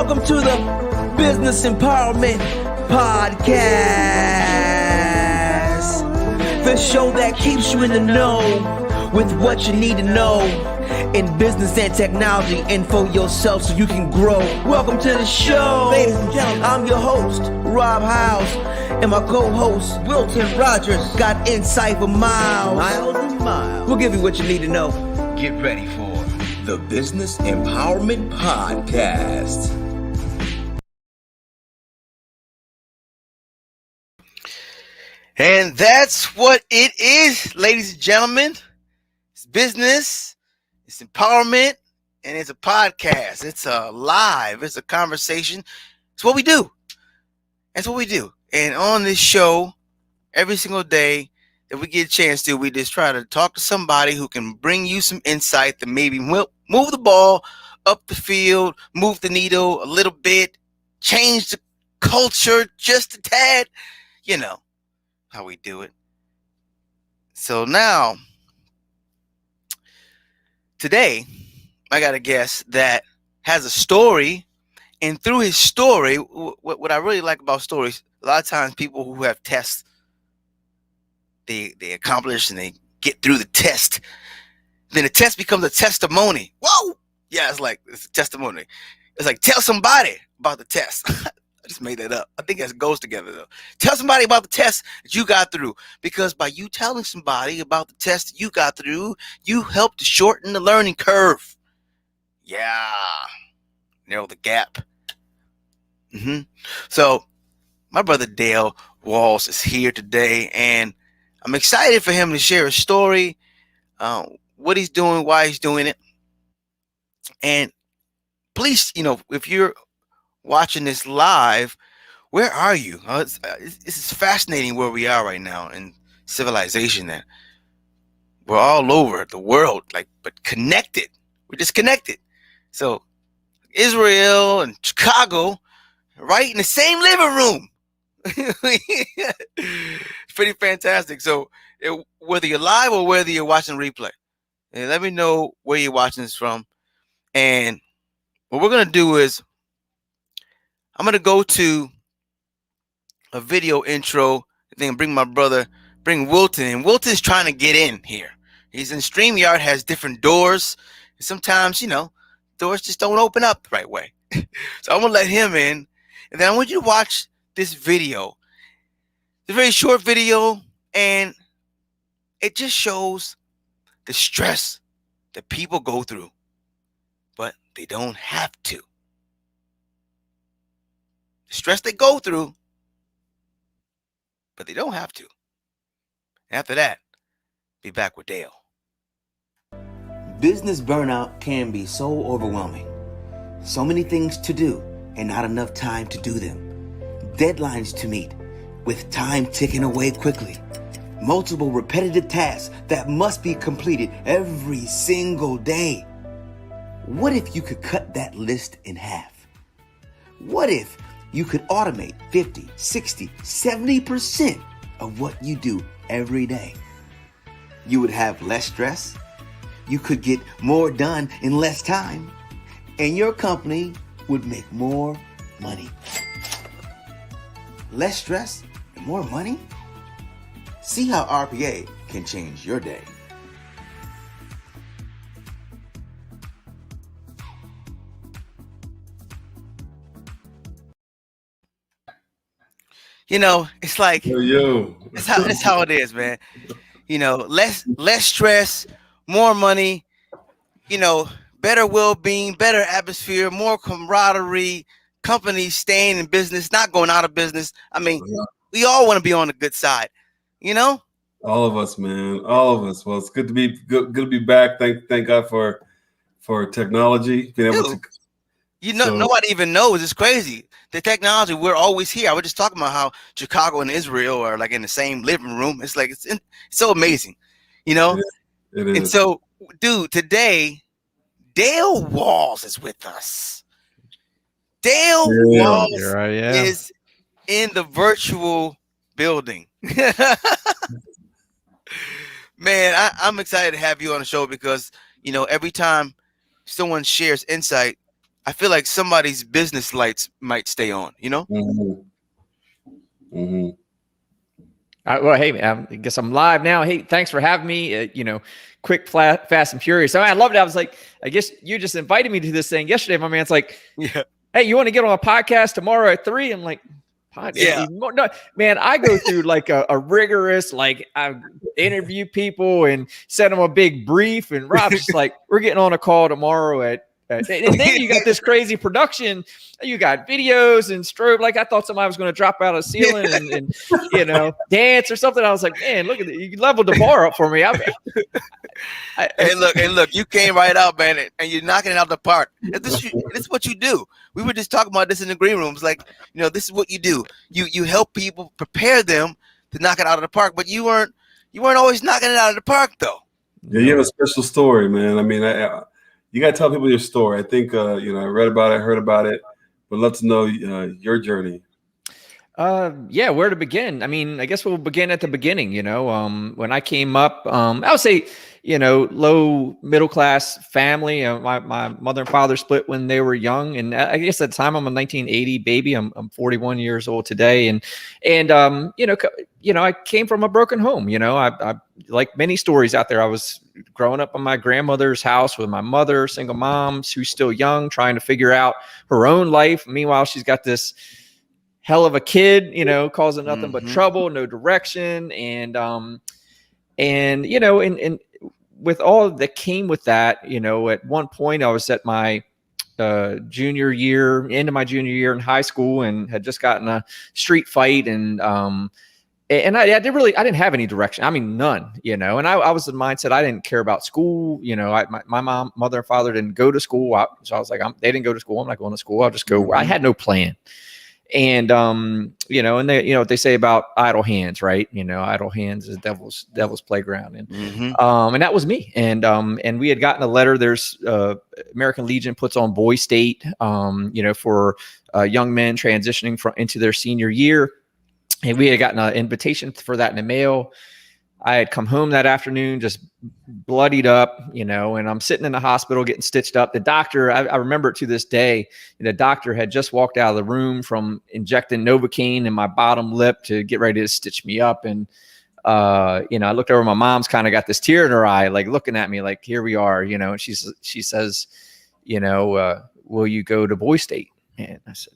Welcome to the Business Empowerment Podcast, the show that keeps you in the know with what you need to know in business and technology and for yourself so you can grow. Welcome to the show. Ladies and gentlemen, I'm your host, Rob House, and my co-host, Wilton Rogers, got insight for miles and miles. We'll give you what you need to know. Get ready for the Business Empowerment Podcast. And that's what it is, ladies and gentlemen. It's business, it's empowerment, and it's a podcast. It's a live, it's a conversation. It's what we do. That's what we do. And on this show, every single day that we get a chance to, we just try to talk to somebody who can bring you some insight that maybe move the ball up the field, move the needle a little bit, change the culture just a tad. You know how we do it. So now, today, I got a guest that has a story, and through his story, what I really like about stories, a lot of times people who have tests, they accomplish and they get through the test. Then the test becomes a testimony. Whoa! Yeah, it's a testimony. It's like, tell somebody about the test. I just made that up. I think that goes together, though. Tell somebody about the test that you got through. Because by you telling somebody about the test that you got through, you help to shorten the learning curve. Yeah. Narrow the gap. So, my brother Dale Walls is here today, and I'm excited for him to share a story, what he's doing, why he's doing it. And please, if you're watching this live, where are you? This is fascinating where we are right now in civilization. That we're all over the world, but connected. We're disconnected. So Israel and Chicago, right in the same living room. It's pretty fantastic. So whether you're live or whether you're watching replay, let me know where you're watching this from. And what we're going to do is I'm going to go to a video intro, then bring Wilton. And Wilton's trying to get in here. He's in StreamYard, has different doors. And sometimes, doors just don't open up the right way. So I'm going to let him in. And then I want you to watch this video. It's a very short video, and it just shows the stress that people go through, but they don't have to. The stress they go through, but they don't have to. After that, be back with Dale. Business burnout can be so overwhelming. So many things to do and not enough time to do them. Deadlines to meet with time ticking away quickly. Multiple repetitive tasks that must be completed every single day. What if you could cut that list in half? What if you could automate 50, 60, 70% of what you do every day? You would have less stress. You could get more done in less time. And your company would make more money. Less stress and more money? See how RPA can change your day. It's like That's how it is, man. Less stress, more money, better well-being, better atmosphere, more camaraderie, companies staying in business, not going out of business. I mean, we all want to be on the good side, All of us, man. All of us. Well, it's good to be back. Thank God for technology. Being able to. Nobody even knows. It's crazy. The technology, we're always here. I was just talking about how Chicago and Israel are like in the same living room. It's like, it's so amazing, It is. And so, dude, today, Dale Walls is with us. Dale Walls is in the virtual building. Man, I'm excited to have you on the show because, every time someone shares insight, I feel like somebody's business lights might stay on. You know? Mm-hmm. Mm-hmm. Well, hey, man, I guess I'm live now. Hey, thanks for having me. Quick, fast, and furious. I loved it. I was like, I guess you just invited me to this thing yesterday. My man's like, Yeah. hey, you want to get on a podcast tomorrow at 3? I'm like, Yeah. no, man, I go through like a rigorous, like I interview people and send them a big brief. And Rob's just like, we're getting on a call tomorrow and then you got this crazy production. You got videos and strobe. Like I thought somebody was going to drop out of the ceiling and dance or something. I was like, man, look at it. You leveled the bar up for me. And look, you came right out, man, and you're knocking it out the park. This is what you do. We were just talking about this in the green rooms. Like, this is what you do. You help people, prepare them to knock it out of the park. But you weren't always knocking it out of the park, though. Yeah, you have a special story, man. I mean, you got to tell people your story. I think, I read about it, heard about it. Would love to know your journey. Yeah, where to begin? I mean, I guess we'll begin at the beginning. When I came up, I would say, low middle class family. My mother and father split when they were young, and I guess at the time I'm a 1980 baby. I'm 41 years old today, and I came from a broken home. I like many stories out there. I was growing up in my grandmother's house with my mother, single mom, who's still young, trying to figure out her own life. Meanwhile, she's got this hell of a kid, causing nothing but trouble, no direction. And with all that came with that, at one point I was at my junior year in high school and had just gotten a street fight. And I didn't have any direction. I mean, none, and I was in the mindset, I didn't care about school. My mother and father didn't go to school. So I was like, they didn't go to school. I'm not going to school. I'll just go. I had no plan. And, and they, what they say about idle hands, right? Idle hands is devil's playground. And, and that was me. And we had gotten a letter. There's, American Legion puts on Boy State, for, young men transitioning into their senior year. And we had gotten an invitation for that in the mail. I had come home that afternoon, just bloodied up, and I'm sitting in the hospital getting stitched up. The doctor, I remember it to this day, the doctor had just walked out of the room from injecting Novocaine in my bottom lip to get ready to stitch me up. And, I looked over, my mom's kind of got this tear in her eye, like looking at me like, here we are, and she says, will you go to Boy State? And I said,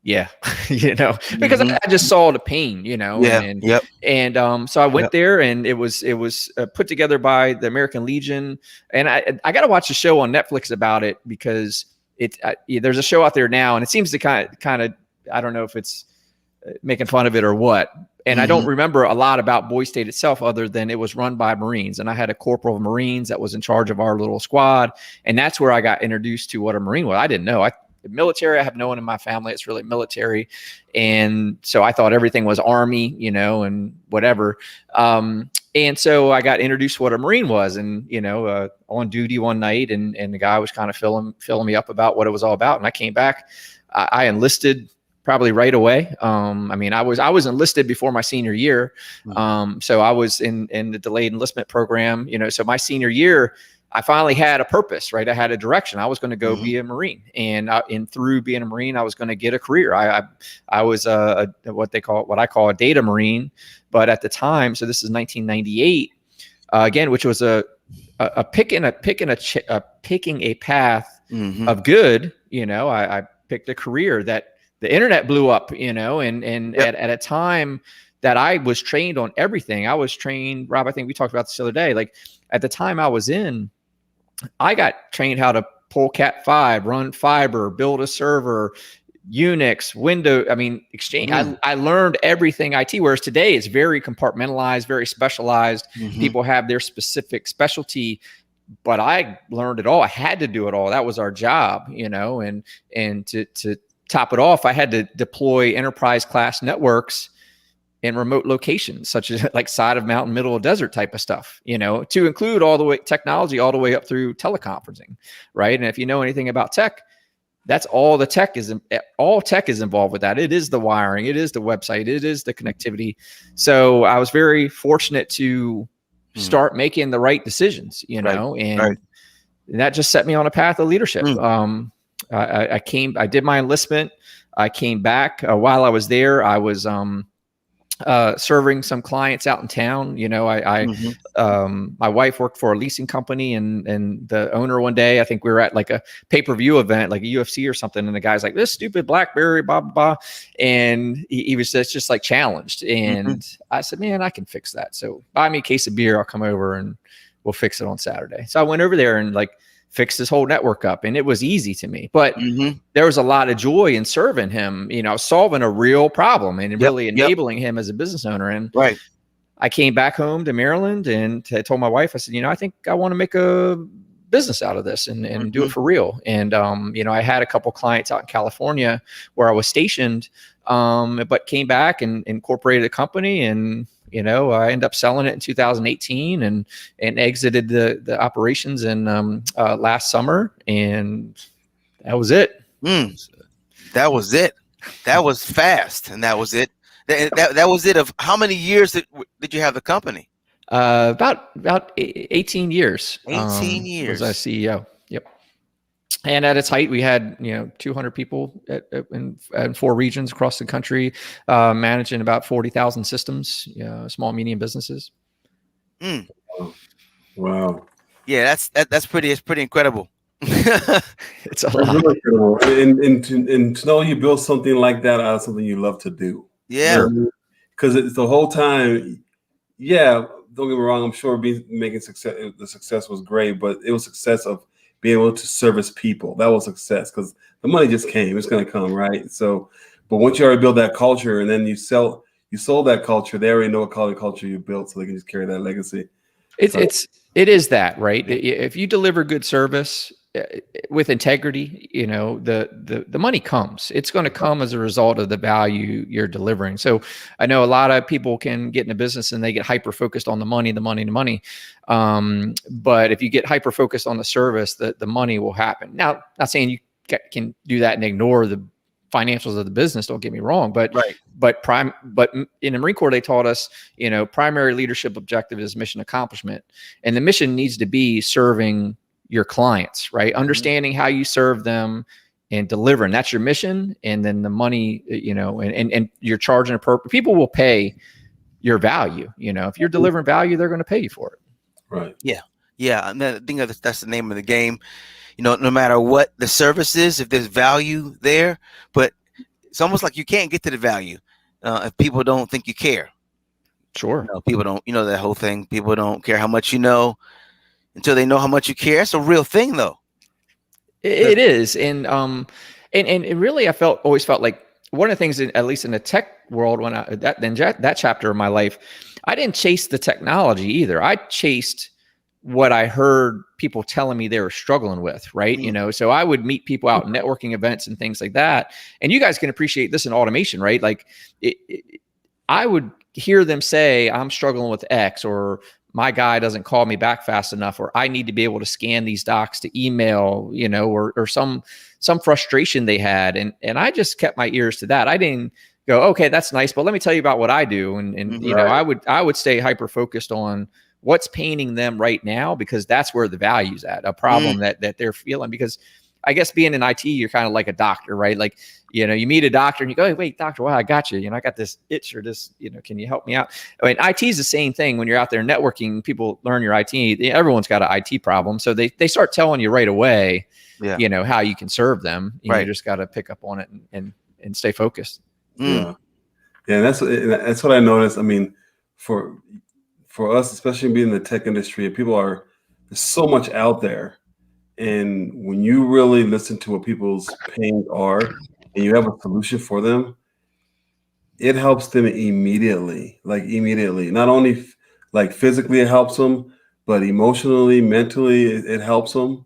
yeah, because I just saw the pain, so I went there, and it was put together by the American Legion, and I got to watch a show on Netflix about it because there's a show out there now, and it seems to kind of I don't know if it's making fun of it or what, and I don't remember a lot about Boy State itself other than it was run by Marines, and I had a corporal of Marines that was in charge of our little squad, and that's where I got introduced to what a Marine was. I didn't know. Military, I have no one in my family it's really military, and so I thought everything was Army, and whatever. And so I got introduced to what a Marine was, and on duty one night, and the guy was kind of filling me up about what it was all about. And I came back, I enlisted probably right away. I mean, I was enlisted before my senior year, so I was in the delayed enlistment program. So my senior year, I finally had a purpose, right? I had a direction. I was going to go be a Marine, and through being a Marine, I was going to get a career. I was what I call a data Marine, but at the time, so this is 1998, again, which was a picking a path of good. I picked a career that the internet blew up, and at a time that I was trained on everything. I was trained, Rob, I think we talked about this the other day. Like at the time I was in, I got trained how to pull Cat 5, run fiber, build a server, Unix, Exchange. I learned everything IT, whereas today it's very compartmentalized, very specialized. People have their specific specialty, but I learned it all. I had to do it all. That was our job, and to top it off, I had to deploy enterprise class networks in remote locations, such as like side of mountain, middle of desert type of stuff, to include all the way technology, all the way up through teleconferencing. Right. And if you know anything about tech, that's all tech is involved with that. It is the wiring. It is the website. It is the connectivity. So I was very fortunate to start making the right decisions, and that just set me on a path of leadership. I did my enlistment. I came back. While I was there, I was serving some clients out in town. You know, Mm-hmm. my wife worked for a leasing company, and the owner one day, I think we were at like a pay-per-view event, like a UFC or something, and the guy's like, "This stupid BlackBerry, blah blah blah," and he was just like challenged, Mm-hmm. and I said, "Man, I can fix that. So buy me a case of beer. I'll come over and we'll fix it on Saturday." So I went over there and like fixed his whole network up, and it was easy to me, but Mm-hmm. there was a lot of joy in serving him, you know, solving a real problem and Yep. really Yep. enabling him as a business owner. And Right. I came back home to Maryland and told my wife, I said, you know, I think I want to make a business out of this and do Mm-hmm. it for real. And, you know, I had a couple clients out in California where I was stationed, but came back and incorporated a company, and, you know, I ended up selling it in 2018 and exited the operations in last summer, and that was it. Mm. That was it. That was fast, and that was it. That was it. Of how many years did you have the company? About 18 years 18 was I years. CEO. Yep. And at its height, we had, you know, 200 people in 4 regions across the country, managing about 40,000 systems, you know, small, medium businesses. Mm. Wow. Yeah, that's pretty. It's pretty incredible. It's a That's lot. really cool. And to know you build something like that out of something you love to do. Yeah. Because it's the whole time. Yeah, don't get me wrong. I'm sure making success, the success was great, but it was success of being able to service people. That was success because the money just came. It's going to come, right? So, but once you already build that culture, and then you sold that culture, they already know what kind of culture you built, so they can just carry that legacy. So, It is that, right? If you deliver good service with integrity, you know, the money comes. It's going to come as a result of the value you're delivering. So I know a lot of people can get in a business and they get hyper focused on the money, the money, the money. But if you get hyper focused on the service, the money will happen. Now, not saying you can do that and ignore the financials of the business, don't get me wrong, but Right. but in the Marine Corps, they taught us, you know, primary leadership objective is mission accomplishment, and the mission needs to be serving your clients, right? Understanding how you serve them and delivering. That's your mission, and then the money, you know, and you're charging a purpose. People will pay your value. You know, if you're delivering value, they're going to pay you for it. right. Yeah. Yeah. And I think that's the name of the game. You know, no matter what the service is, if there's value there, but it's almost like you can't get to the value if people don't think you care. Sure. You know, people don't, you know, that whole thing. People don't care how much you know until they know how much you care. That's a real thing, though. It is, and really, always felt like one of the things, at least in the tech world, when that chapter of my life, I didn't chase the technology either. I chased what I heard people telling me they were struggling with, right? You know, so I would meet people out in networking events and things like that. And you guys can appreciate this in automation, right? Like I would hear them say, I'm struggling with X, or my guy doesn't call me back fast enough, or I need to be able to scan these docs to email, you know, or some frustration they had. And I just kept my ears to that. I didn't go, okay, that's nice, but let me tell you about what I do. And you know, I would stay hyper focused on what's paining them right now, because that's where the value's at, a problem that they're feeling. Because I guess being in IT, you're kind of like a doctor, right? Like, you know, you meet a doctor and you go, hey, wait, doctor, wow, I got you. You know, I got this itch or this, you know, can you help me out? I mean, IT is the same thing. When you're out there networking, people learn your IT. Everyone's got an IT problem. So they start telling you right away, you know, how you can serve them. You just got to pick up on it and stay focused. Yeah. Yeah. That's what I noticed. I mean, for us, especially being in the tech industry, there's so much out there. And when you really listen to what people's pains are and you have a solution for them, it helps them immediately. Not only like physically it helps them, but emotionally, mentally, it helps them,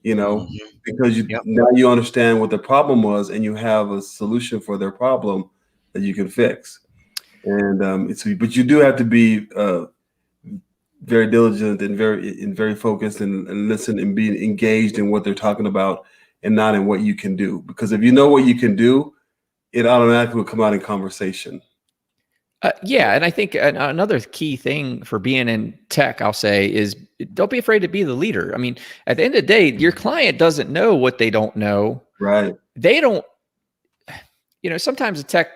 you know, because now you understand what the problem was and you have a solution for their problem that you can fix. And but you do have to be very diligent and very focused and listen and be engaged in what they're talking about and not in what you can do. Because if you know what you can do, it automatically will come out in conversation. Yeah. And I think another key thing for being in tech, I'll say, is don't be afraid to be the leader. I mean, at the end of the day, your client doesn't know what they don't know Right. they don't, sometimes the tech,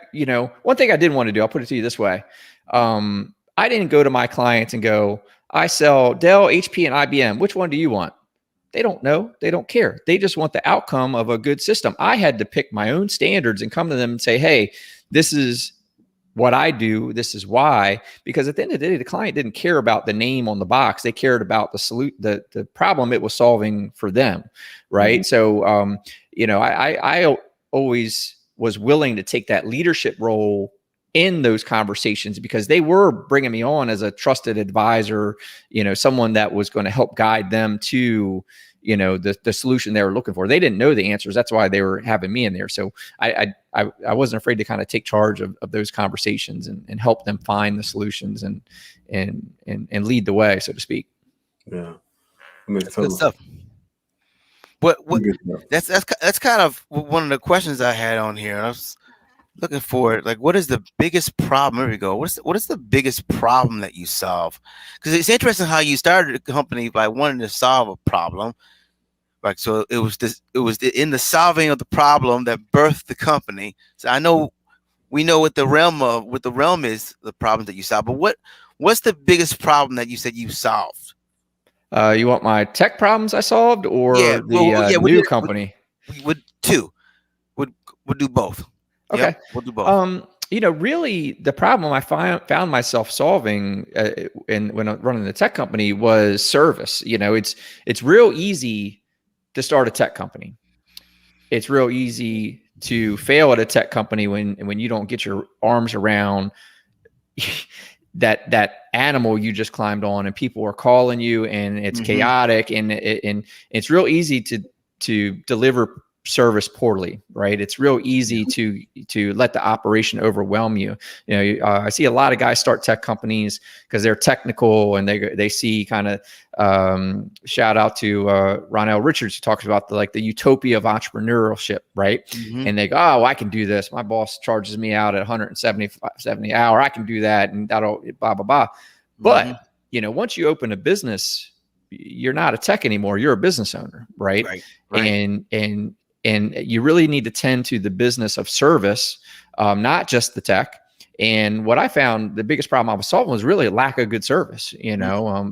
one thing I didn't want to do, I'll put it to you this way. I didn't go to my clients and go, I sell Dell, HP, and IBM. Which one do you want? They don't know. They don't care. They just want the outcome of a good system. I had to pick my own standards and come to them and say, hey, this is what I do. This is why. Because at the end of the day, the client didn't care about the name on the box. They cared about the problem it was solving for them. Right. So, I always was willing to take that leadership role in those conversations because they were bringing me on as a trusted advisor, someone that was going to help guide them to, the solution they were looking for. They didn't know the answers. That's why they were having me in there. So I wasn't afraid to kind of take charge of those conversations and help them find the solutions and lead the way, so to speak. Yeah. That's good stuff. What that's kind of one of the questions I had on here. I was looking for it. Like, what is the biggest problem? Here we go. What is the biggest problem that you solve? Because it's interesting how you started a company by wanting to solve a problem. Right. So it was in the solving of the problem that birthed the company. So we know what the realm is, the problem that you solve. But what's the biggest problem that you said you solved? You want my tech problems I solved or new company? We would two. We'll do both. Okay. Yep, we'll do both. Really the problem I found myself solving when I'm running the tech company was service. It's real easy to start a tech company. It's real easy to fail at a tech company when you don't get your arms around that animal you just climbed on and people are calling you and it's chaotic and it's real easy to deliver service poorly, right? It's real easy to let the operation overwhelm you. I see a lot of guys start tech companies because they're technical and they see kind of shout out to Ronell Richards, who talks about the utopia of entrepreneurship, right? And they go, oh, I can do this. My boss charges me out at 170 an hour. I can do that, and that'll blah blah blah. But once you open a business, you're not a tech anymore. You're a business owner, right? Right. And you really need to tend to the business of service, not just the tech. And what I found, the biggest problem I was solving was really a lack of good service.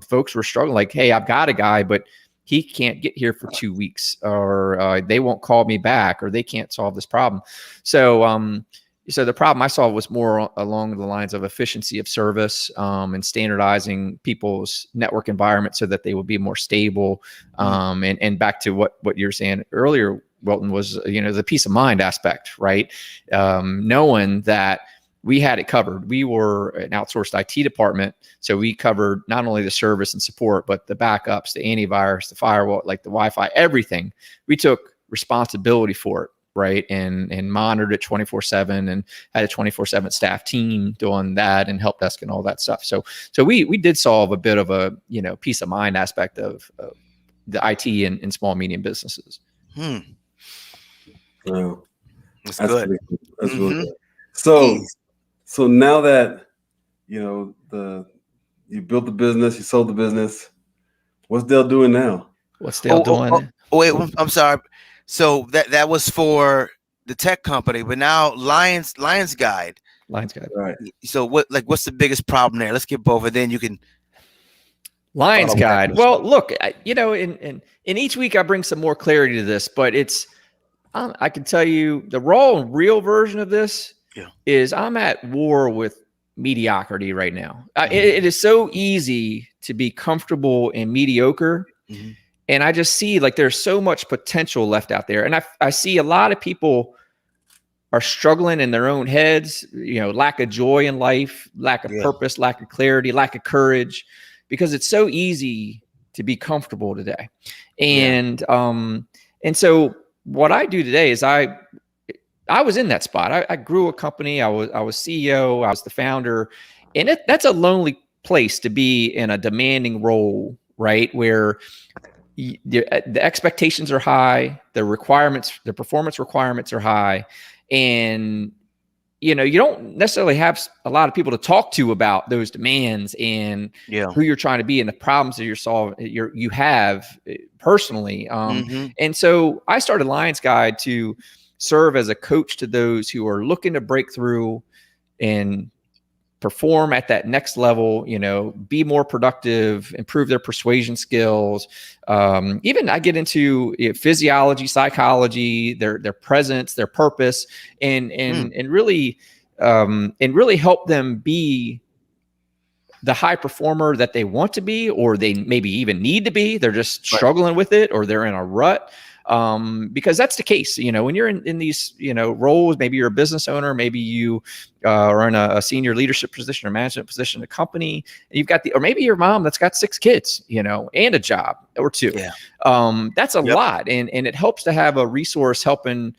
Folks were struggling like, hey, I've got a guy, but he can't get here for 2 weeks, or they won't call me back, or they can't solve this problem. So the problem I solved was more along the lines of efficiency of service and standardizing people's network environment so that they would be more stable. And back to what you were saying earlier, Wilton, was the peace of mind aspect, right? Knowing that we had it covered. We were an outsourced IT department, so we covered not only the service and support, but the backups, the antivirus, the firewall, like the Wi-Fi, everything. We took responsibility for it, right? And monitored it 24/7 and had a 24/7 staff team doing that and help desk and all that stuff. So we did solve a bit of a peace of mind aspect of the IT in small medium businesses. Wow. That's good. That's really good. So now that you built the business, you sold the business, what's Dale doing now? What's Dale doing? Wait, I'm sorry. So that was for the tech company, but now Lions Guide. Lions Guide. Right. So what's the biggest problem there? Let's get both, and then you can. Lions Guide. Well, look, in each week I bring some more clarity to this, but it's I can tell you the raw and real version of this is I'm at war with mediocrity right now. It is so easy to be comfortable and mediocre. And I just see there's so much potential left out there. And I see a lot of people are struggling in their own heads, lack of joy in life, lack of purpose, lack of clarity, lack of courage, because it's so easy to be comfortable today. And so what I do today is I was in that spot. I grew a company. I was CEO. I was the founder, and that's a lonely place to be in a demanding role, right? Where the expectations are high, the performance requirements are high, and you know, you don't necessarily have a lot of people to talk to about those demands and Yeah. who you're trying to be and the problems that you're solving, you have personally. Mm-hmm. And so I started Lions Guide to serve as a coach to those who are looking to break through and perform at that next level, you know, be more productive, improve their persuasion skills. Even I get into physiology, psychology, their presence, their purpose, and really help them be the high performer that they want to be, or they maybe even need to be. They're just Right. struggling with it, or they're in a rut. Because that's the case, you know, when you're in these, you know, roles, maybe you're a business owner, maybe you are in a senior leadership position or management position in a company, and you've got or maybe your mom that's got 6 kids, you know, and a job or 2. Yeah. That's a Yep. lot. And it helps to have a resource helping.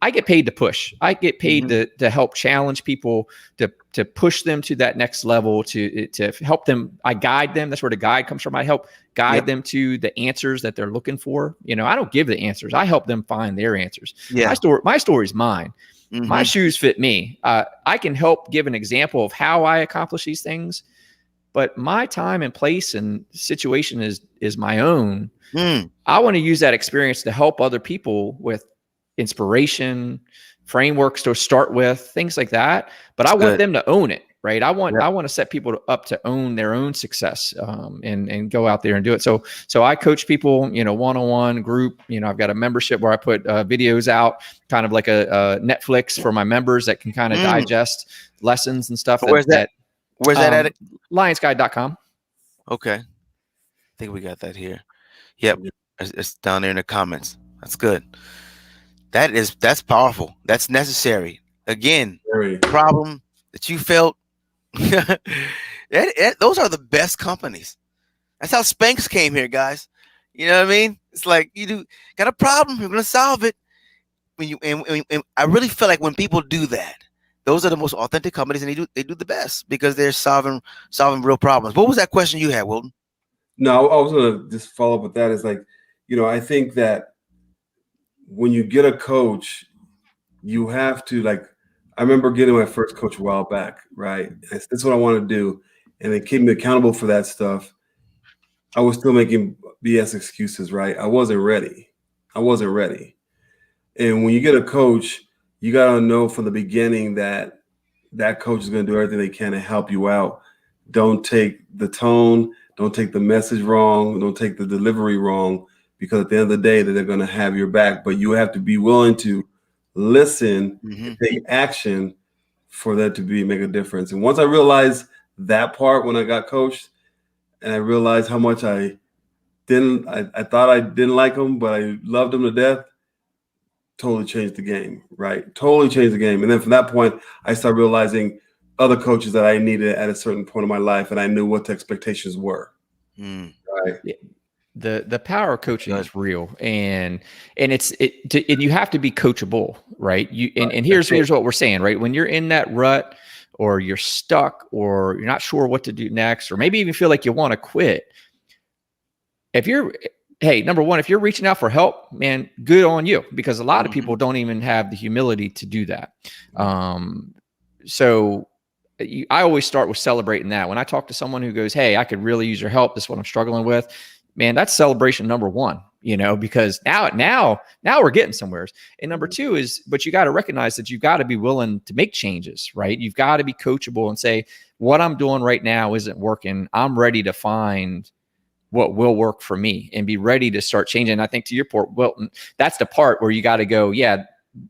I get paid to push. I get paid Mm-hmm. to help challenge people, to push them to that next level, to help them. I guide them. That's where the guide comes from. I help guide Yep. them to the answers that they're looking for. You know, I don't give the answers. I help them find their answers. Yeah. My story is mine. My Mm-hmm. shoes fit me. I can help give an example of how I accomplish these things, but my time and place and situation is my own. Mm. I want to use that experience to help other people with inspiration, frameworks to start with, things like that. But I It's want good. them to own it, right? I Yep. want to set people up to own their own success, and go out there and do it. So I coach people, you know, one-on-one, group. You know, I've got a membership where I put videos out, kind of like a Netflix for my members that can kind of Mm. digest lessons and stuff. Where's that? Where's that at? Lionsguide.com. Okay. I think we got that here. Yep. It's down there in the comments. That's good. That's powerful. That's necessary. Again, Very. problem that you felt. Those are the best companies. That's how Spanx came here, guys. You know what I mean? It's like got a problem, you're gonna solve it. And I really feel like when people do that, those are the most authentic companies, and they do the best because they're solving real problems. What was that question you had, Wilton? No, I was gonna just follow up with that. Is like, I think that when you get a coach, you have to like. I remember getting my first coach a while back, right? That's what I want to do, and they keep me accountable for that stuff. I was still making BS excuses, right? I wasn't ready. I wasn't ready. And when you get a coach, you got to know from the beginning that that coach is going to do everything they can to help you out. Don't take the tone, don't take the message wrong, don't take the delivery wrong, because at the end of the day, that they're going to have your back. But you have to be willing to listen Mm-hmm. and take action for that to make a difference. And once I realized that part when I got coached, and I realized how much I thought I didn't like them, but I loved them to death. Totally changed the game, right? Totally changed the game. And then from that point, I started realizing other coaches that I needed at a certain point in my life, and I knew what the expectations were. Mm. Right. The power of coaching Good. is real, and and you have to be coachable, right? And here's what we're saying, right? When you're in that rut, or you're stuck, or you're not sure what to do next, or maybe even feel like you want to quit. Number one, if you're reaching out for help, man, good on you, because a lot of people don't even have the humility to do that. So I always start with celebrating that. When I talk to someone who goes, "Hey, I could really use your help. This is what I'm struggling with," man, that's celebration number one, because now we're getting somewhere. And number two is, but you got to recognize that you've got to be willing to make changes, right? You've got to be coachable and say, what I'm doing right now isn't working. I'm ready to find what will work for me and be ready to start changing. And I think to your point, Wilton, that's the part where you got to go, yeah,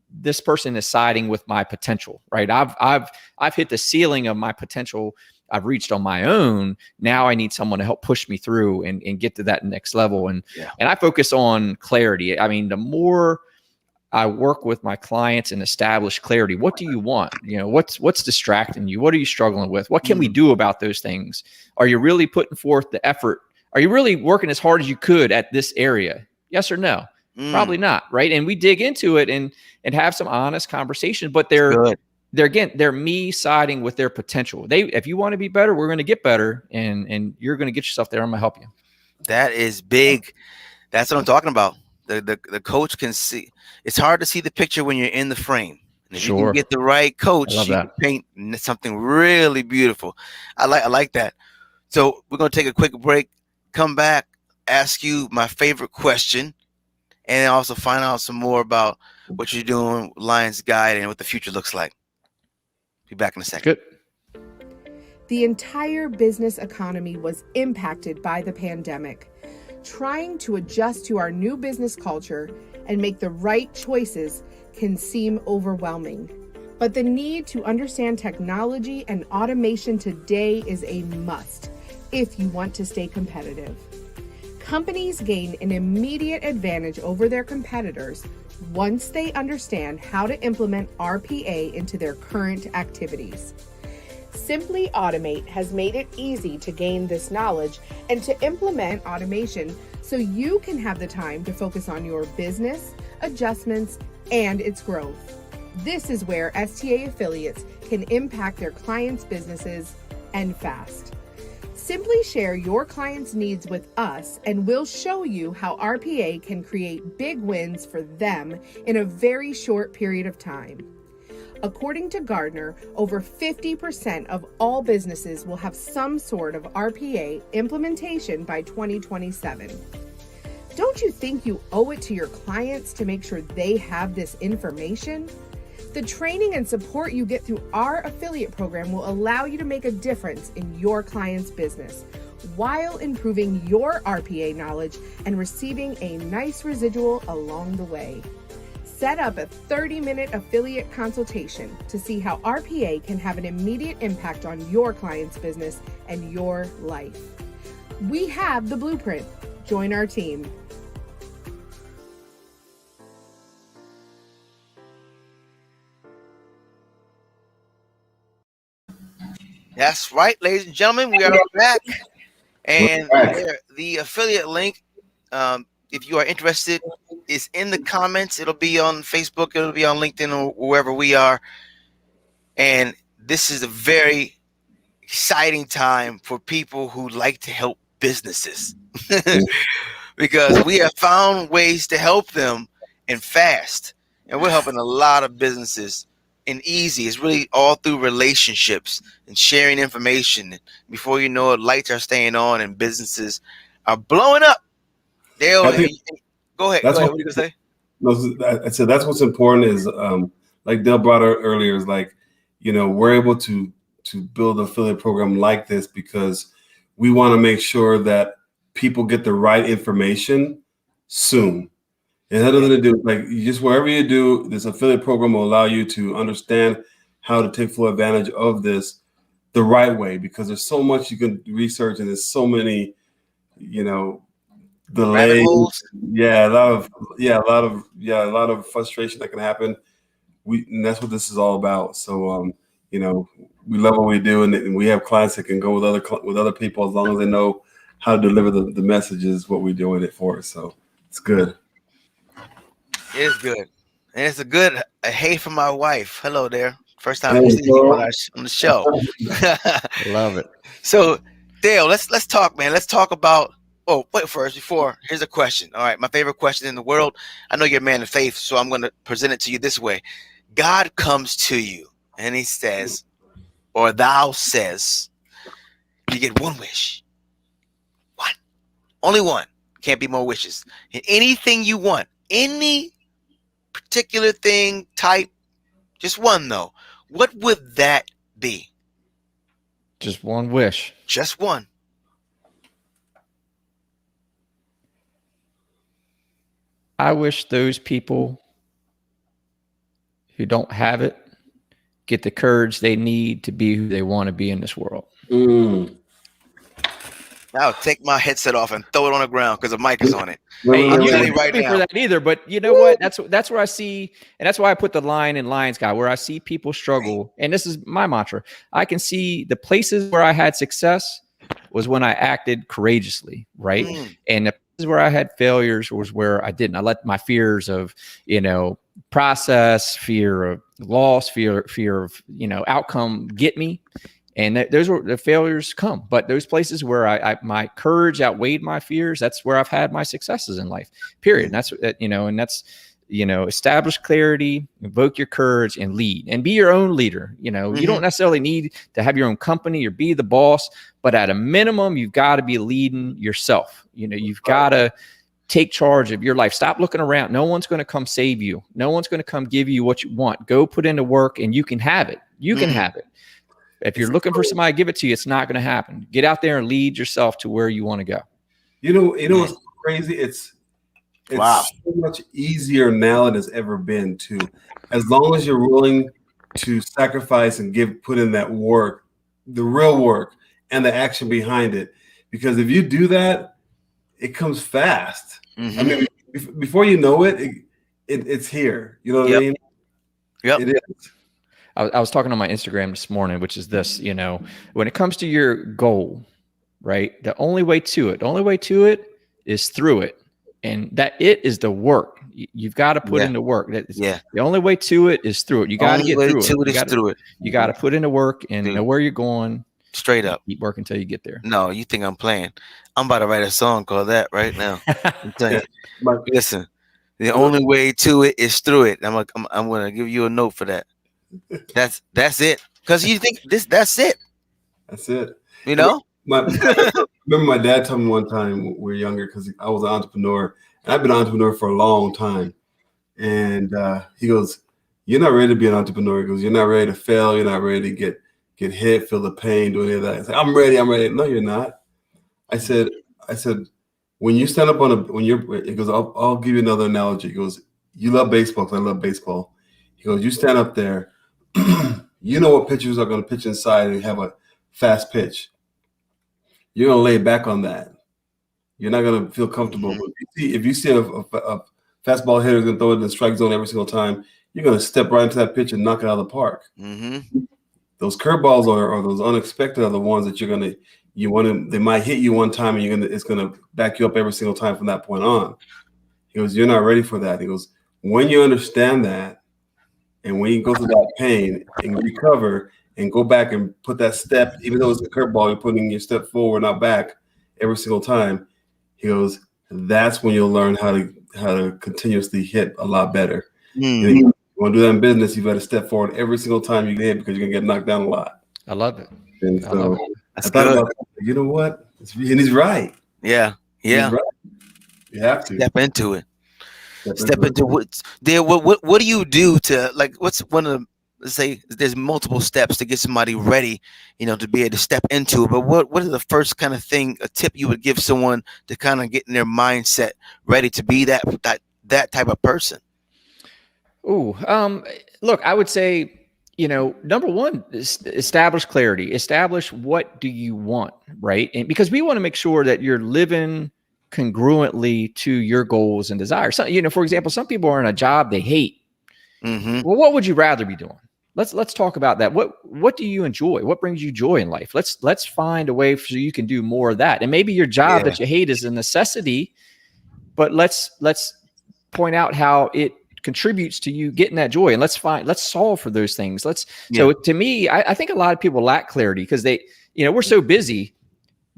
this person is siding with my potential, right? I've hit the ceiling of my potential. I've reached on my own. Now I need someone to help push me through and get to that next level. And I focus on clarity. I mean, the more I work with my clients and establish clarity, what do you want? What's distracting you? What are you struggling with? What can we do about those things? Are you really putting forth the effort? Are you really working as hard as you could at this area? Yes or no? Probably not, right? And we dig into it and have some honest conversation, but they're me siding with their potential. If you want to be better, we're going to get better, and you're going to get yourself there. I'm going to help you. That is big. That's what I'm talking about. The coach can see. It's hard to see the picture when you're in the frame. And if you can Sure. get the right I coach, love you can that. paint something really beautiful. I like that. So we're gonna take a quick break, come back, ask you my favorite question, and also find out some more about what you're doing, Lions Guide, and what the future looks like. Be back in a second. Good. The entire business economy was impacted by the pandemic. Trying to adjust to our new business culture and make the right choices can seem overwhelming. But the need to understand technology and automation today is a must if you want to stay competitive. Companies gain an immediate advantage over their competitors once they understand how to implement RPA into their current activities. Simply Automate has made it easy to gain this knowledge and to implement automation so you can have the time to focus on your business, adjustments, and its growth. This is where STA affiliates can impact their clients' businesses and fast. Simply share your clients' needs with us and we'll show you how RPA can create big wins for them in a very short period of time. According to Gartner, over 50% of all businesses will have some sort of RPA implementation by 2027. Don't you think you owe it to your clients to make sure they have this information? The training and support you get through our affiliate program will allow you to make a difference in your client's business while improving your RPA knowledge and receiving a nice residual along the way. Set up a 30-minute affiliate consultation to see how RPA can have an immediate impact on your client's business and your life. We have the blueprint. Join our team. That's right, ladies and gentlemen, we are back. And We're back. the affiliate link, if you are interested, is in the comments. It'll be on Facebook, it'll be on LinkedIn, or wherever we are. And this is a very exciting time for people who like to help businesses because we have found ways to help them and fast. And we're helping a lot of businesses and easy. It's really all through relationships and sharing information. Before you know it, lights are staying on and businesses are blowing up. I think Go ahead. that's What what are you gonna say? I said. That's what's important is like Dale brought up earlier is like, we're able to build an affiliate program like this because we want to make sure that people get the right information soon. It has nothing to do like you just wherever you do this affiliate program will allow you to understand how to take full advantage of this the right way because there's so much you can research and there's so many, Rabbit delays. holes. Yeah, a lot of frustration that can happen. And that's what this is all about. So we love what we do and we have clients that can go with other people as long as they know how to deliver the messages what we're doing it for. So it's good. It is good. And it's a hey from my wife. Hello there. First time Hey, seeing you on the show. Love it. So, Dale, let's talk, man. Let's talk about. Oh, wait, here's a question. All right, my favorite question in the world. I know you're a man of faith, so I'm going to present it to you this way. God comes to you and he says, or thou says, you get one wish. One. Only one. Can't be more wishes. And anything you want, any particular thing, type, just one though. What would that be? Just one wish. Just one. I wish those people who don't have it get the courage they need to be who they want to be in this world. I'll take my headset off and throw it on the ground because the mic is on it. Hey, I'm you telling didn't you right me for now. that either, but you know what? That's where I see, and that's why I put the line in Lions Guy, where I see people struggle. And this is my mantra. I can see the places where I had success was when I acted courageously, right? And the places where I had failures was where I didn't. I let my fears of, process, fear of loss, fear of, outcome get me. And those were the failures come, but those places where I my courage outweighed my fears, that's where I've had my successes in life, period. And that's, and that's establish clarity, invoke your courage, and lead, and be your own leader. You don't necessarily need to have your own company or be the boss, but at a minimum, you've got to be leading yourself. You've got to take charge of your life. Stop looking around. No one's going to come save you. No one's going to come give you what you want. Go put into work and you can have it. You can have it. If you're looking for somebody to give it to you, it's not going to happen. Get out there and lead yourself to where you want to go. What's crazy? It's Wow. so much easier now than it's ever been to, as long as you're willing to sacrifice and put in that work, the real work and the action behind it. Because if you do that, it comes fast. I mean, before you know it, it's here. You know what I mean? Yep. It is. I was talking on my Instagram this morning, which is this, when it comes to your goal, right? The only way to it is through it. And that it is the work. You've got to put into work. The only way to it is through it. You got to get through it. You got to put into work and know where you're going. Straight up. Keep working until you get there. No, you think I'm playing? I'm about to write a song called that right now. I'm telling you. Listen, the only way to it is through it. I'm gonna give you a note for that. That's it. Because you think that's it. That's it. Remember my dad told me one time when we were younger, because I was an entrepreneur, and I've been an entrepreneur for a long time. And he goes, "You're not ready to be an entrepreneur." He goes, "You're not ready to fail. You're not ready to get hit, feel the pain, do any of that." I said, I'm ready. No, you're not. I said, when you stand up he goes, I'll give you another analogy. He goes, you love baseball because I love baseball. He goes, you stand up there, you know what pitchers are going to pitch inside and have a fast pitch. You're going to lay back on that. You're not going to feel comfortable. But if you see a fastball hitter is going to throw it in the strike zone every single time, you're going to step right into that pitch and knock it out of the park. Those curveballs or those unexpected are the ones that they might hit you one time and it's gonna back you up every single time from that point on. He goes, you're not ready for that. He goes, when you understand that, and when you go through that pain and recover and go back and put that step, even though it's a curveball, you're putting your step forward, not back every single time. He goes, that's when you'll learn how to continuously hit a lot better. You want to do that in business, you better step forward every single time you get hit, because you're going to get knocked down a lot. I love it. And so I love it. I thought about, you know what? And he's right. Yeah. He's right. You have to. Step into it. Step into what do you do to, like, what's one of the, let's say there's multiple steps to get somebody ready, to be able to step into it. But what is the first kind of thing, a tip you would give someone to kind of get in their mindset ready to be that type of person? Look, I would say, number one, establish clarity. Establish what do you want, right? And because we want to make sure that you're living congruently to your goals and desires. So, for example, some people are in a job they hate. Well, what would you rather be doing? Let's talk about that. What do you enjoy? What brings you joy in life? Let's find a way so you can do more of that. And maybe your job that you hate is a necessity, but let's point out how it contributes to you getting that joy, and let's solve for those things. So to me, I think a lot of people lack clarity because we're so busy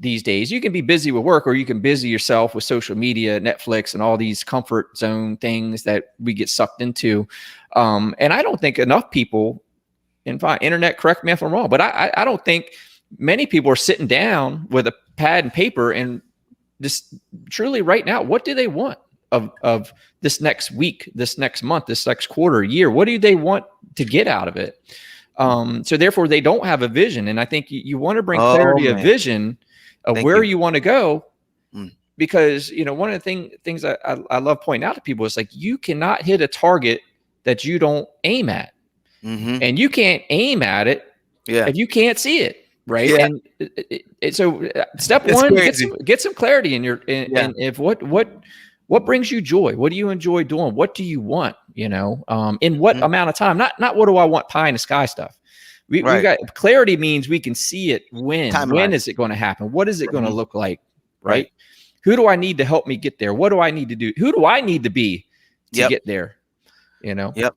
these days. You can be busy with work, or you can busy yourself with social media, Netflix, and all these comfort zone things that we get sucked into. And I don't think enough people, and fine, internet, correct me if I'm wrong, but I don't think many people are sitting down with a pad and paper and just truly right now, what do they want of this next week, this next month, this next quarter, year? What do they want to get out of it? So therefore they don't have a vision. And I think you want to bring clarity of vision of where you want to go, because, one of the things I love pointing out to people is, like, you cannot hit a target that you don't aim at, and you can't aim at it if you can't see it. Right. Yeah. And so step one, get some clarity in and if what brings you joy? What do you enjoy doing? What do you want? In what amount of time? Not what do I want, pie in the sky stuff. We got clarity means we can see it. When is it going to happen? What is it going to look like? Right. Who do I need to help me get there? What do I need to do? Who do I need to be to get there? Yep.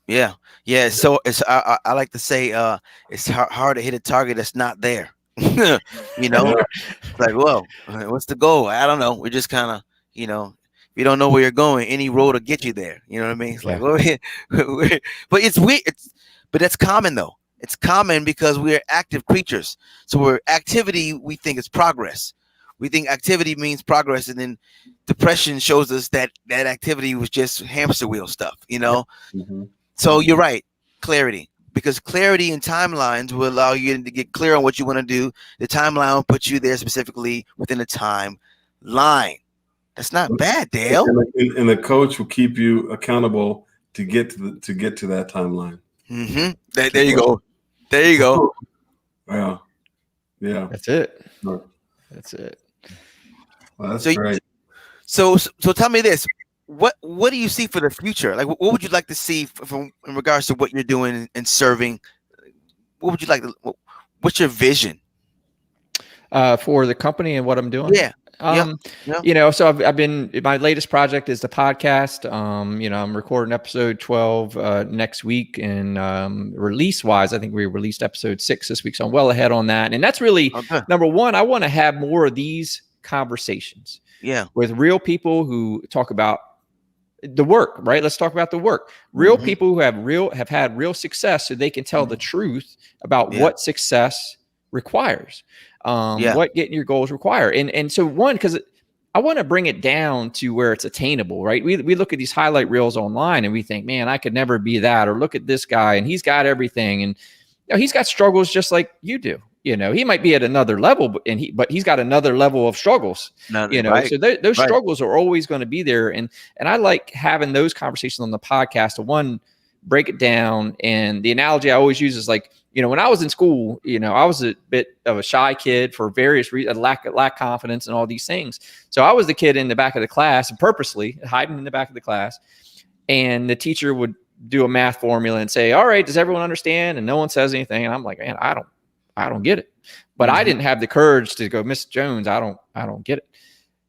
Yeah. So I like to say it's hard to hit a target that's not there. Like, whoa, what's the goal? I don't know. We're just kind of, if you don't know where you're going, any road will get you there. You know what I mean? It's like, but it's weird. But that's common though. It's common because we're active creatures. So we're activity. We think it's progress. We think activity means progress, and then depression shows us that that activity was just hamster wheel stuff. You know. Mm-hmm. So you're right. Clarity. Because clarity and timelines will allow you to get clear on what you want to do. The timeline will put you there specifically within a timeline. That's not bad, Dale. And the coach will keep you accountable to get to that timeline. Mm-hmm. There you go. There you go. Wow. Yeah. That's it. Sure. That's it. Well, that's So, great. So tell me this. What do you see for the future? Like, what would you like to see from in regards to what you're doing and serving? What would you like to? What's your vision? For the company and what I'm doing? Yeah. Yep. You know, so I've been, my latest project is the podcast. You know, I'm recording episode 12 next week, and release wise, I think we released episode 6 this week. So I'm well ahead on that. And that's really number one. I want to have more of these conversations with real people who talk about the work, right? Let's talk about the work. Real people who have had real success, so they can tell the truth about what success requires, what getting your goals require. And so one, because I want to bring it down to where it's attainable, right? We look at these highlight reels online and we think, man, I could never be that. Or look at this guy and he's got everything. And you know, he's got struggles just like you do. You know, he might be at another level, but he's got another level of struggles. You know, so those struggles are always going to be there. And I like having those conversations on the podcast to one, break it down. And the analogy I always use is like, you know, when I was in school, you know, I was a bit of a shy kid for various reasons, lack confidence and all these things. So I was the kid in the back of the class, and purposely hiding in the back of the class. And the teacher would do a math formula and say, all right, does everyone understand? And no one says anything. And I'm like, man, I don't get it. But I didn't have the courage to go, Miss Jones, I don't get it.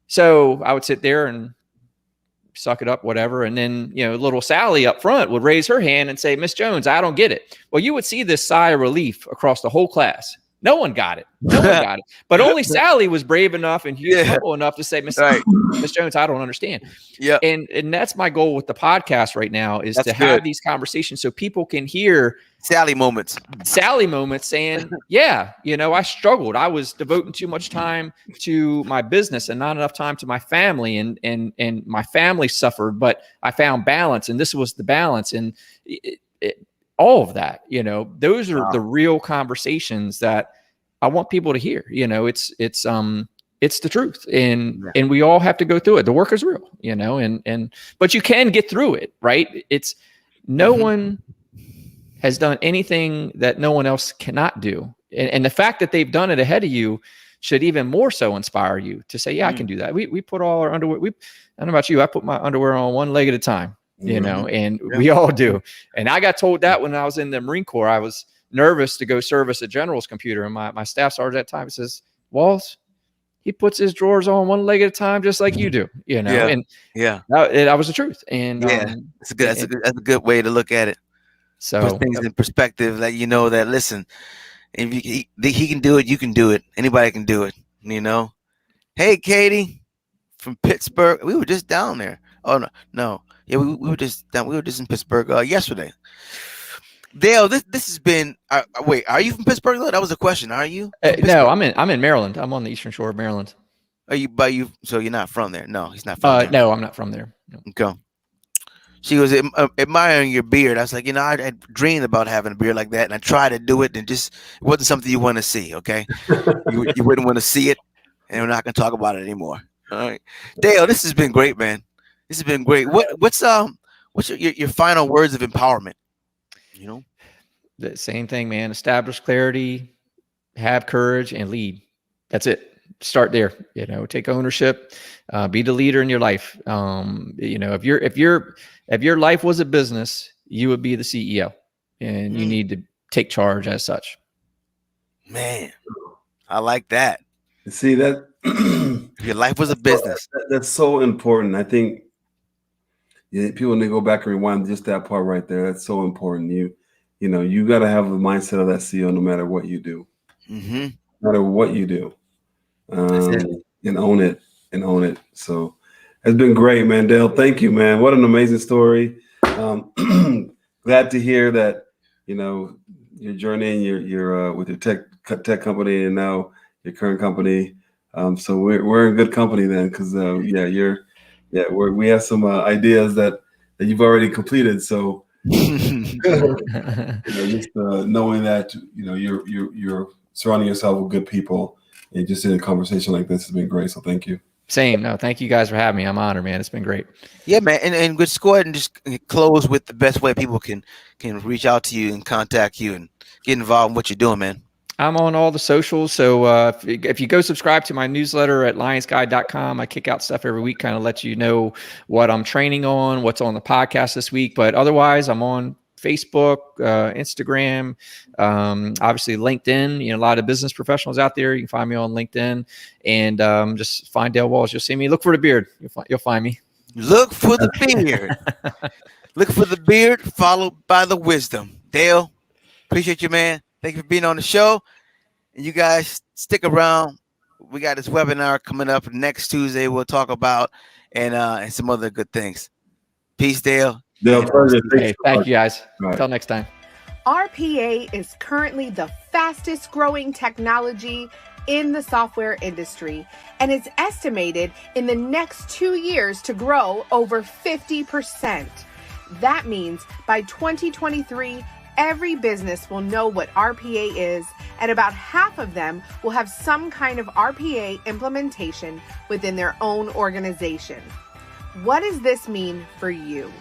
So I would sit there and suck it up, whatever. And then, you know, little Sally up front would raise her hand and say, Miss Jones, I don't get it. Well, you would see this sigh of relief across the whole class. No one got it. But only Sally was brave enough and humble enough to say, Miss Jones, I don't understand. Yeah. And that's my goal with the podcast right now is to have these conversations so people can hear Sally moments saying, yeah, you know, I struggled. I was devoting too much time to my business and not enough time to my family, and my family suffered, but I found balance, and this was the balance. And all of that, you know, those are the real conversations that I want people to hear. You know, it's the truth, and we all have to go through it. The work is real, you know, but you can get through it, right? It's no one has done anything that no one else cannot do. And the fact that they've done it ahead of you should even more so inspire you to say, yeah, I can do that. We put all our underwear. I don't know about you. I put my underwear on one leg at a time, you know, and we all do. And I got told that when I was in the Marine Corps. I was nervous to go service a general's computer. And my staff sergeant at that time says, Walls, he puts his drawers on one leg at a time, just like you do, you know? And that was the truth. And that's a good way to look at it. So put things in perspective, that you know that, listen, if he can do it, you can do it. Anybody can do it, you know. Hey, Katie from Pittsburgh. We were just down there. Oh no. Yeah, we were just down. We were just in Pittsburgh yesterday. Dale, this has been. Wait, are you from Pittsburgh? Though? That was a question. Are you? No, I'm in Maryland. I'm on the eastern shore of Maryland. Are you? But you. So you're not from there? No, he's not from there. No, I'm not from there. No. Okay. She was admiring your beard. I was like, you know, I dreamed about having a beard like that, and I tried to do it, and it wasn't something you want to see. Okay, you wouldn't want to see it, and we're not going to talk about it anymore. All right, Dale, this has been great, man. This has been great. What's your final words of empowerment? You know, the same thing, man. Establish clarity, have courage, and lead. That's it. Start there. You know, take ownership. Be the leader in your life. You know, if your life was a business, you would be the CEO, and you need to take charge as such. Man, I like that. See that your life was a business. That's so important. I think people need to go back and rewind just that part right there. That's so important. You know, you got to have the mindset of that CEO no matter what you do. No matter what you do, and own it. So It's been great, man. Dale, thank you, man. What an amazing story. Glad to hear that, you know, your journey and your with your tech company and now your current company. So we're in good company then, because we have some ideas that you've already completed. So just knowing that you're surrounding yourself with good people and just in a conversation like this has been great. So thank you. Same. No, thank you guys for having me. I'm honored, man. It's been great. Yeah, man, and let's go ahead and just close with the best way people can reach out to you and contact you and get involved in what you're doing, man. I'm on all the socials. So if you go subscribe to my newsletter at lionsguide.com, I kick out stuff every week, kind of let you know what I'm training on, what's on the podcast this week. But otherwise, I'm on Facebook, Instagram, obviously LinkedIn. You know, a lot of business professionals out there. You can find me on LinkedIn, and just find Dale Walls. You'll see me. Look for the beard. You'll find me. Look for the beard. Look for the beard, followed by the wisdom. Dale, appreciate you, man. Thank you for being on the show. And you guys stick around. We got this webinar coming up next Tuesday. We'll talk about and some other good things. Peace, Dale. Dale, pleasure. Hey, thank you guys. Until next time. RPA is currently the fastest growing technology in the software industry, and it's estimated in the next 2 years to grow over 50%. That means by 2023, every business will know what RPA is, and about half of them will have some kind of RPA implementation within their own organization. What does this mean for you?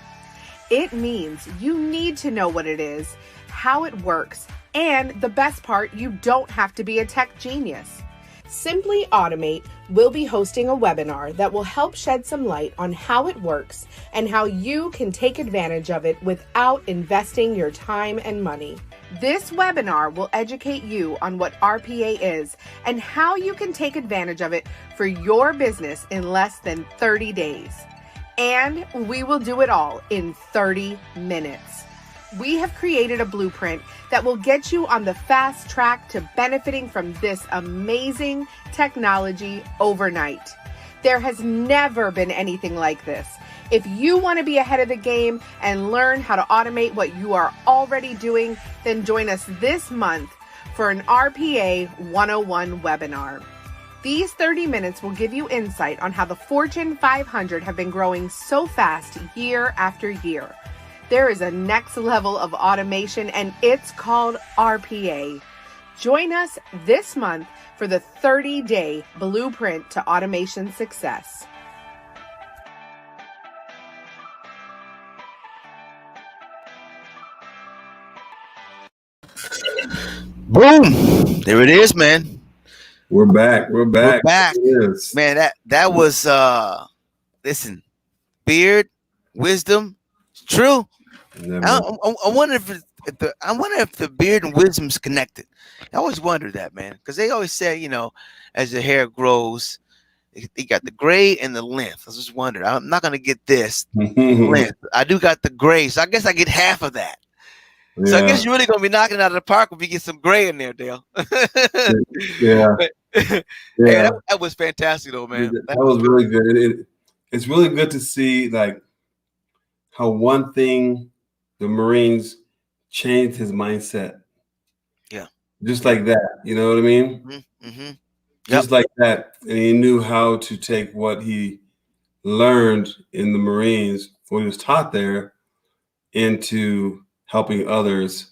It means you need to know what it is, how it works, and the best part, you don't have to be a tech genius. Simply Automate will be hosting a webinar that will help shed some light on how it works and how you can take advantage of it without investing your time and money. This webinar will educate you on what RPA is and how you can take advantage of it for your business in less than 30 days. And we will do it all in 30 minutes. We have created a blueprint that will get you on the fast track to benefiting from this amazing technology overnight. There has never been anything like this. If you want to be ahead of the game and learn how to automate what you are already doing, then join us this month for an RPA 101 webinar. These 30 minutes will give you insight on how the Fortune 500 have been growing so fast year after year. There is a next level of automation, and it's called RPA. Join us this month for the 30-day blueprint to automation success. Boom! There it is, man. We're back. We're back. Man, that was listen, beard, wisdom, it's true. I wonder if the beard and wisdom's connected. I always wondered that, man, because they always say, as your hair grows, you got the gray and the length. I was just wondering. I'm not gonna get this length. I do got the gray, so I guess I get half of that. Yeah. So I guess you're really gonna be knocking it out of the park if you get some gray in there, Dale. Yeah. Hey, that was fantastic, though, man. That was really good. It's really good to see like how one thing the Marines changed his mindset. Yeah. Just like that. You know what I mean? Mm-hmm. Mm-hmm. Just like that. And he knew how to take what he learned in the Marines, what he was taught there, into helping others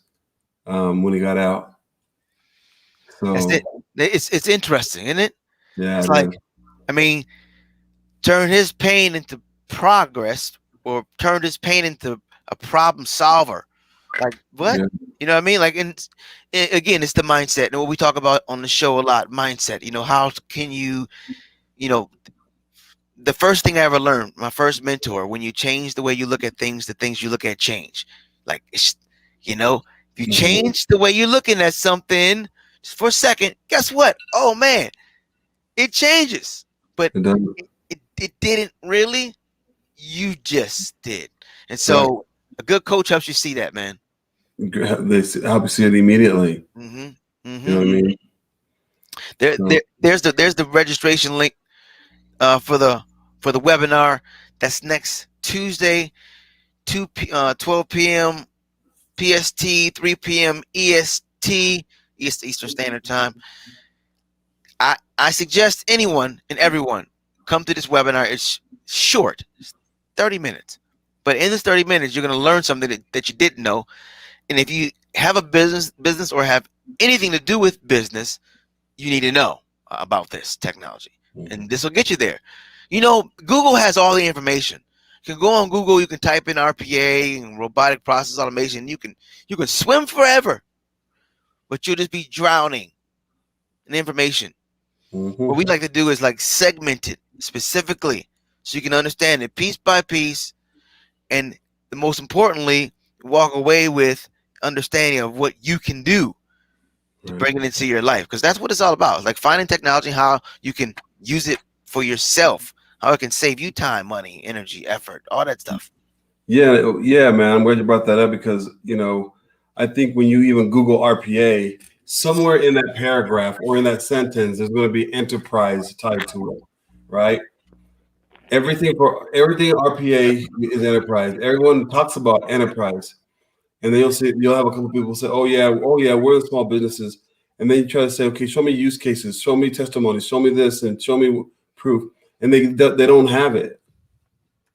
when he got out. So it's interesting, isn't it? Yeah. It's like, I mean, turn his pain into progress, or turn his pain into a problem solver. Like what? Yeah. You know what I mean? Like, and again, it's the mindset. And what we talk about on the show a lot, mindset. How can you, the first thing I ever learned, my first mentor, when you change the way you look at things, the things you look at change. Like, if you change the way you're looking at something just for a second, guess what? Oh man, it changes. But it didn't really. You just did. And so a good coach helps you see that, man. They help you see it immediately. Mm-hmm. Mm-hmm. You know what I mean? There's the registration link for the for the webinar. That's next Tuesday, 12 p.m. PST, 3 p.m. EST, Eastern Standard Time. I suggest anyone and everyone come to this webinar. It's short, it's 30 minutes. But in this 30 minutes, you're going to learn something that you didn't know. And if you have a business or have anything to do with business, you need to know about this technology. And this will get you there. You know, Google has all the information. You can go on Google, you can type in RPA and robotic process automation. You can swim forever, but you'll just be drowning in information. What we like to do is like segment it specifically so you can understand it piece by piece, and the most importantly, walk away with understanding of what you can do to bring it into your life, because that's what it's all about. It's like finding technology, how you can use it for yourself, how it can save you time, money, energy, effort, all that stuff. Yeah, man. I'm glad you brought that up because, I think when you even Google RPA, somewhere in that paragraph or in that sentence, there's going to be enterprise tied to it, right? Everything RPA is enterprise. Everyone talks about enterprise, and then you'll have a couple of people say, "Oh yeah, we're in small businesses," and then you try to say, "Okay, show me use cases, show me testimonies, show me this, and show me proof," and they don't have it.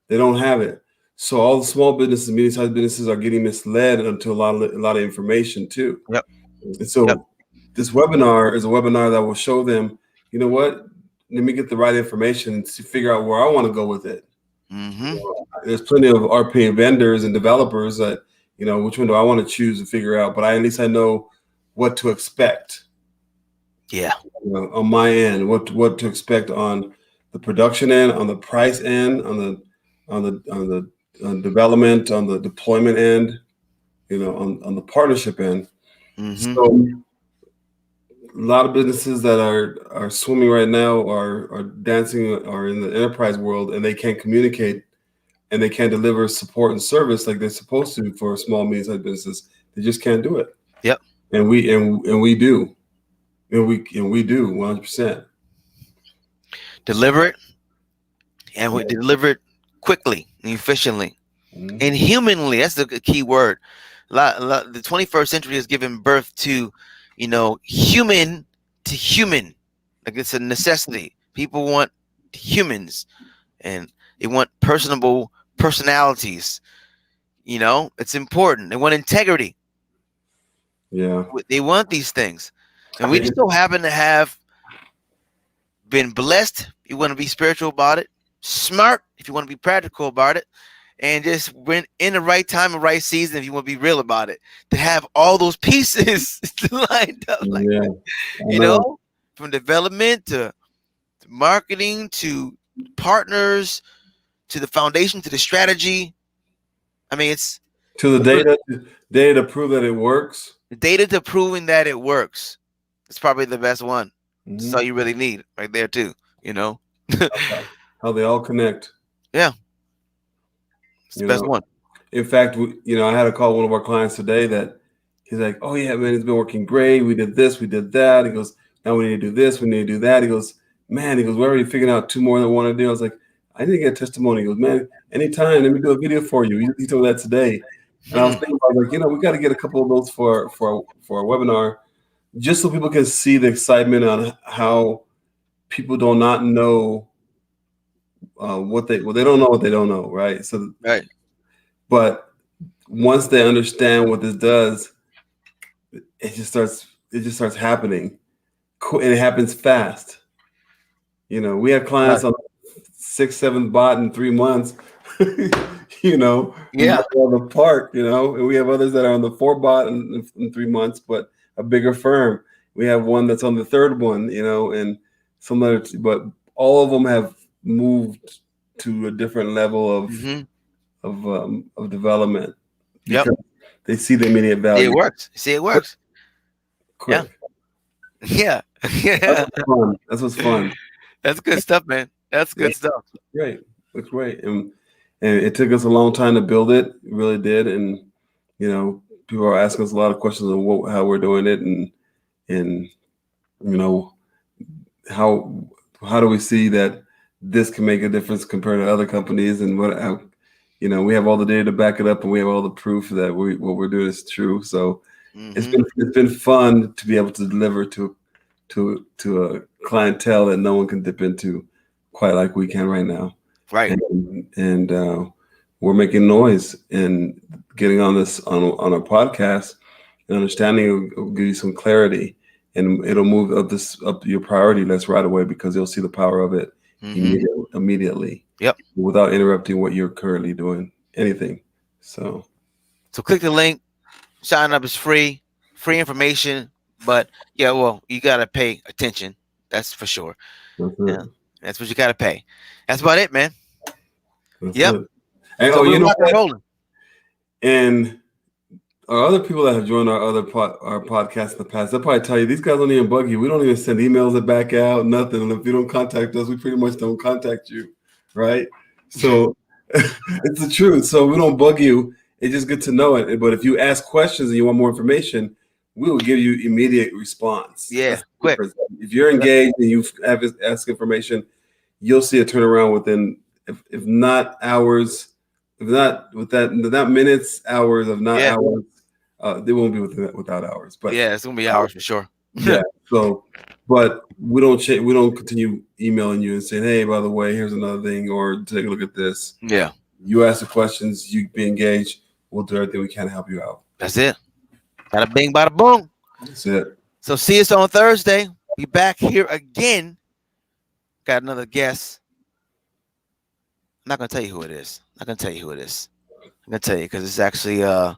They don't have it. So all the small businesses, medium-sized businesses are getting misled into a lot of information too. Yep. And so this webinar is a webinar that will show them, you know what, let me get the right information to figure out where I want to go with it. There's plenty of RPA vendors and developers that, which one do I want to choose and figure out, but at least I know what to expect. Yeah. On my end, what to expect on the production end, on the price end, on the development, on the deployment end, on the partnership end. So a lot of businesses that are swimming right now are dancing, are in the enterprise world, and they can't communicate and they can't deliver support and service like they're supposed to for small, medium-sized businesses. They just can't do it. Yep. And we do. And we do 100%. Deliver it, and we deliver it quickly and efficiently and humanly. That's the key word. The 21st century has given birth to, human to human. Like it's a necessity. People want humans, and they want personable personalities. It's important. They want integrity. Yeah. They want these things. And we just so happen to have been blessed. You want to be spiritual about it, smart if you want to be practical about it, and just when in the right time and right season if you want to be real about it, to have all those pieces lined up like that. From development to marketing to partners to the foundation to the strategy. I mean, it's to the data to prove that it works. The data to proving that it works. It's probably the best one. That's all you really need right there too. How they all connect. Yeah. It's the best one. In fact, I had to call one of our clients today that he's like, "Oh yeah, man, it's been working great. We did this, we did that." He goes, "Now we need to do this, we need to do that." He goes, "Man," he goes, "we're already figuring out 2 more that we want to do." I was like, "I didn't get a testimony." He goes, "Man, anytime, let me do a video for you." He told me that today. And I was thinking about we got to get a couple of those for our webinar, just so people can see the excitement on how people do not know they don't know what they don't know, right? So right. But once they understand what this does, it just starts happening, and it happens fast. We have clients on 6, 7 bot in 3 months. Yeah. On the park, and we have others that are on the 4 bot in 3 months, but a bigger firm. We have one that's on the 3rd one, and some other, but all of them have moved to a different level of development because they see the immediate value. It works. See, it works. Quick. Yeah. That's what's fun. That's good stuff, man. That's good stuff. Great. Looks great. And it took us a long time to build it. It really did. And, people are asking us a lot of questions on how we're doing it and how do we see that this can make a difference compared to other companies, and we have all the data to back it up, and we have all the proof that what we're doing is true. So it's been fun to be able to deliver to a clientele that no one can dip into quite like we can right now. Right. And we're making noise, and getting on this on a podcast and understanding will give you some clarity, and it'll move up your priority list right away, because you'll see the power of it immediately. Yep. Without interrupting what you're currently doing, anything. So click the link. Sign up is free information, but you gotta pay attention. That's for sure. Yeah, that's what you gotta pay. That's about it, man. That's yep. It. And so rolling. And our other people that have joined our podcast in the past, they'll probably tell you these guys don't even bug you. We don't even send emails that back out, nothing. And if you don't contact us, we pretty much don't contact you, right? So it's the truth. So we don't bug you. It's just good to know it. But if you ask questions and you want more information, we will give you immediate response. Yeah, quick. If you're engaged and you ask information, you'll see a turnaround within, if not hours, if not without minutes, hours, if not hours. They won't be without hours. But it's gonna be hours for sure. Yeah. So, but we don't continue emailing you and saying, "Hey, by the way, here's another thing," or "Take a look at this." Yeah. You ask the questions, you be engaged. We'll do everything we can to help you out. That's it. Bada bing, bada boom. That's it. So see us on Thursday. Be back here again. Got another guest. I'm not gonna tell you who it is. I'm gonna tell you because it's actually gonna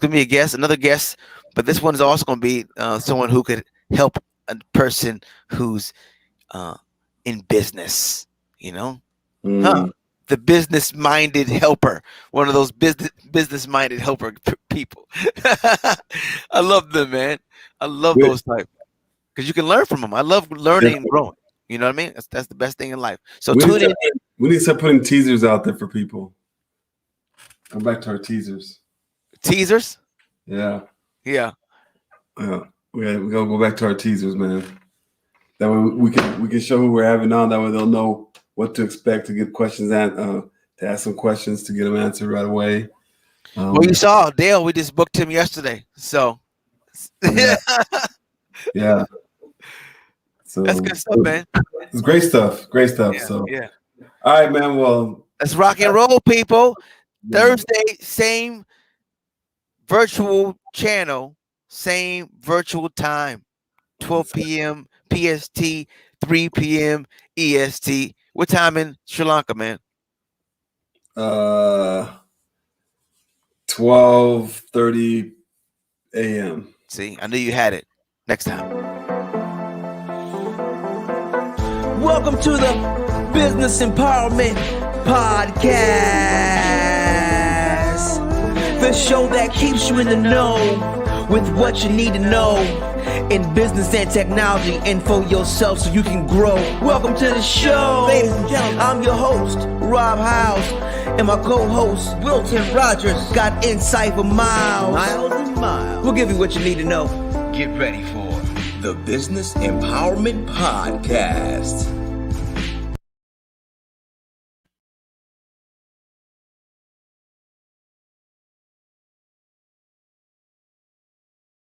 be a guest, another guest. But this one is also gonna be someone who could help a person who's in business. The business-minded helper, one of those business-minded helper people. I love them, man. I love those type, because you can learn from them. I love learning and growing. You know what I mean? That's the best thing in life. So tune in. We need to start putting teasers out there for people. Go back to our teasers. Teasers? Yeah. Yeah. Yeah. We gotta go back to our teasers, man. That way we can show who we're having on. That way they'll know what to expect, to get questions to ask some questions, to get them answered right away. Well, you saw Dale. We just booked him yesterday, so yeah. So that's good stuff, man. It's great stuff. Yeah, so yeah. All right, man. Well, let's rock and roll, people. Thursday, same virtual channel, same virtual time, 12 p.m. PST, 3 p.m. EST. What time in Sri Lanka, man? 12:30 a.m. See, I knew you had it. Next time. Welcome to the Business Empowerment Podcast, the show that keeps you in the know with what you need to know in business and technology, and for yourself so you can grow. Welcome to the show. Ladies and gentlemen, I'm your host, Rob House, and my co-host, Wilton Rogers, got insight for miles. Miles and miles. We'll give you what you need to know. Get ready for the Business Empowerment Podcast.